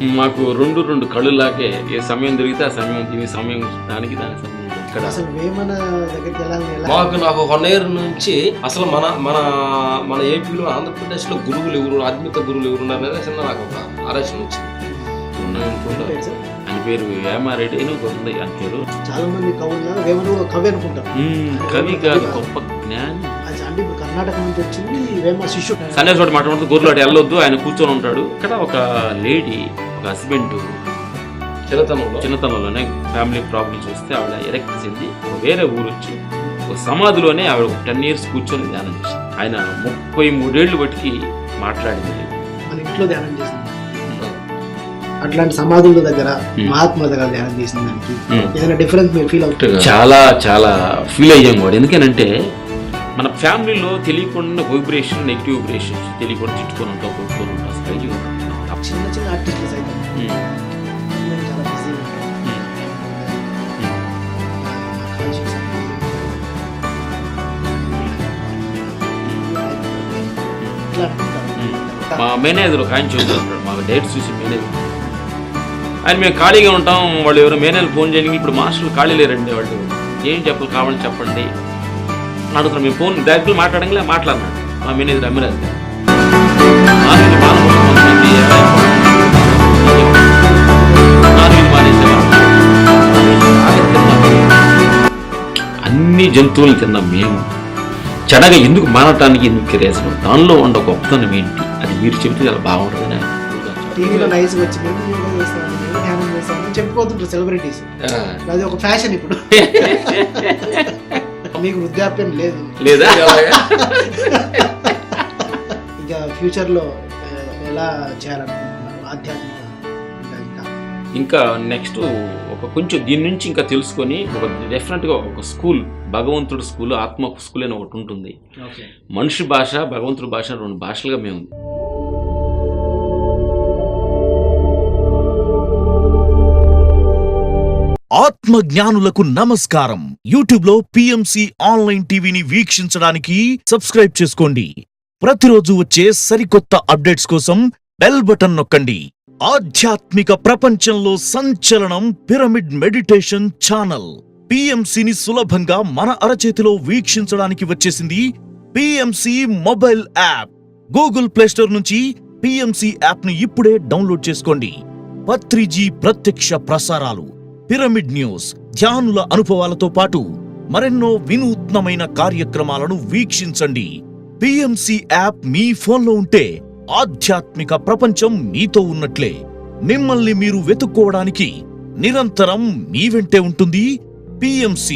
మాకు రెండు కళ్ళులాగే ఏ సమయం దొరికితే ఆ సమయం దీని సమయం దానికి దాని సమయం ఇక్కడ అసలు వేమన దగ్గరికి మాకు నాకు 1 year నుంచి అసలు మన మన మన ఏపీలో ఆంధ్రప్రదేశ్ లో గురువులు ఎవరు ఆధ్యాత్మిక గురువులు ఎవరు ఉన్నారు చిన్న నాకు ఒక ఆలోచన వచ్చింది. ఆయన పేరు వేమారెడ్డి అని ఉంది. ఆయన పేరు చాలా మంది కవులు వేమన కవి అనుకుంటారు. కవి కాదు, గొప్ప జ్ఞాని. అంటే ఇప్పుడు కర్ణాటక నుంచి వచ్చింది వేమ శిష్యుడు. సన్యాసి మాట్లాడుతూ గొర్రెలాట వెళ్ళొద్దు, ఆయన కూర్చొని ఉంటాడు. ఇక్కడ ఒక లేడీ, ఒక హస్బెండ్ చిన్నతనంలోనే ఫ్యామిలీ ప్రాబ్లమ్స్ వస్తే ఆవిడ ఎరెక్ట్ చెంది వేరే ఊరు వచ్చి ఒక సమాధిలోనే ఆవిడ 10 years కూర్చొని ధ్యానం చేసింది. ఆయన 33 ఏళ్ళు బట్టికి మాట్లాడింది. మన ఇంట్లో ధ్యానం చేసింది. అట్లాంటి సమాధుల దగ్గర మహాత్ముల దగ్గర ధ్యానం చేసిన దానికి ఏదైనా డిఫరెన్స్ మీరు ఫీల్ అవుతుంది? చాలా చాలా ఫీల్ అయ్యాం కూడా. ఎందుకనంటే మన ఫ్యామిలీలో తెలియకుండా వైబ్రేషన్, నెగిటివ్ వైబ్రేషన్స్ తెలియకుండా తిట్టుకొని ఉంటాం, కొట్టుకొని ఉంటాం. చిన్న చిన్న ఆర్టిస్టులు సైతం చాలా బిజీ మా మేనేజర్ ఒక ఆయన చూస్తుంటాడు, మాకు డేట్స్ చూసి మేనేజర్ ఆయన మేము ఖాళీగా ఉంటాం. వాళ్ళు ఎవరో మేనేజర్ ఫోన్ చేయడానికి ఇప్పుడు మాస్టర్లు ఖాళీ లేరండి, వాళ్ళు ఏం చెప్పాలి కావాలని చెప్పండి అడుగుతున్నాం. మేము ఫోన్ డైరెక్ట్గా మాట్లాడంగా మాట్లాడినాడు మా మేనేజర్ అమ్మిరాజు. అన్ని జంతువులు తిన్నాం మేము. చెడగా ఎందుకు మానటానికి ఎందుకు రీజన్, దానిలో ఉండే గొప్పతనం ఏంటి అది మీరు చెబితే చాలా బాగుంటుంది. టీవీలో నైస్ వచ్చి ధ్యానం చేస్తామని చెప్పుకోతుంటారు సెలబ్రిటీస్. అది ఒక ఫ్యాషన్ ఇప్పుడు. మీకు వృద్ధాప్యం లేదు లేదా? ఇంకా ఫ్యూచర్ లో ఎలా చేయాలనుకుంటున్నారు ఆధ్యాత్మిక? ఇంకా నెక్స్ట్ ఒక కొంచెం దీని నుంచి ఇంకా తెలుసుకొని ఒక డెఫినెట్గా ఒక స్కూల్, భగవంతుడు స్కూల్, ఆత్మ స్కూల్ అని ఒకటి ఉంటుంది. మనిషి భాష, భగవంతుడి భాష 2 భాషలుగా మేము. ఆత్మ జ్ఞానులకు నమస్కారం. యూట్యూబ్ లో PMC ఆన్లైన్ టీవీని వీక్షించడానికి సబ్స్క్రైబ్ చేసుకోండి. ప్రతిరోజు వచ్చే సరికొత్త అప్డేట్స్ కోసం బెల్ బటన్ నొక్కండి. ఆధ్యాత్మిక ప్రపంచంలో సంచలనం పిరమిడ్ మెడిటేషన్ ఛానల్. PMCని సులభంగా మన అరచేతిలో వీక్షించడానికి వచ్చేసింది PMC mobile app. Google play store నుంచి PMC యాప్ ని ఇప్పుడే డౌన్లోడ్ చేసుకోండి. 3G ప్రత్యక్ష ప్రసారాలు, పిరమిడ్ న్యూస్, ధ్యానుల అనుభవాలతో పాటు మరెన్నో వినూత్నమైన కార్యక్రమాలను వీక్షించండి. PMC యాప్ మీ ఫోన్లో ఉంటే ఆధ్యాత్మిక ప్రపంచం మీతో ఉన్నట్లే. మిమ్మల్ని మీరు వెతుక్కోవడానికి నిరంతరం మీ వెంటే ఉంటుంది PMC.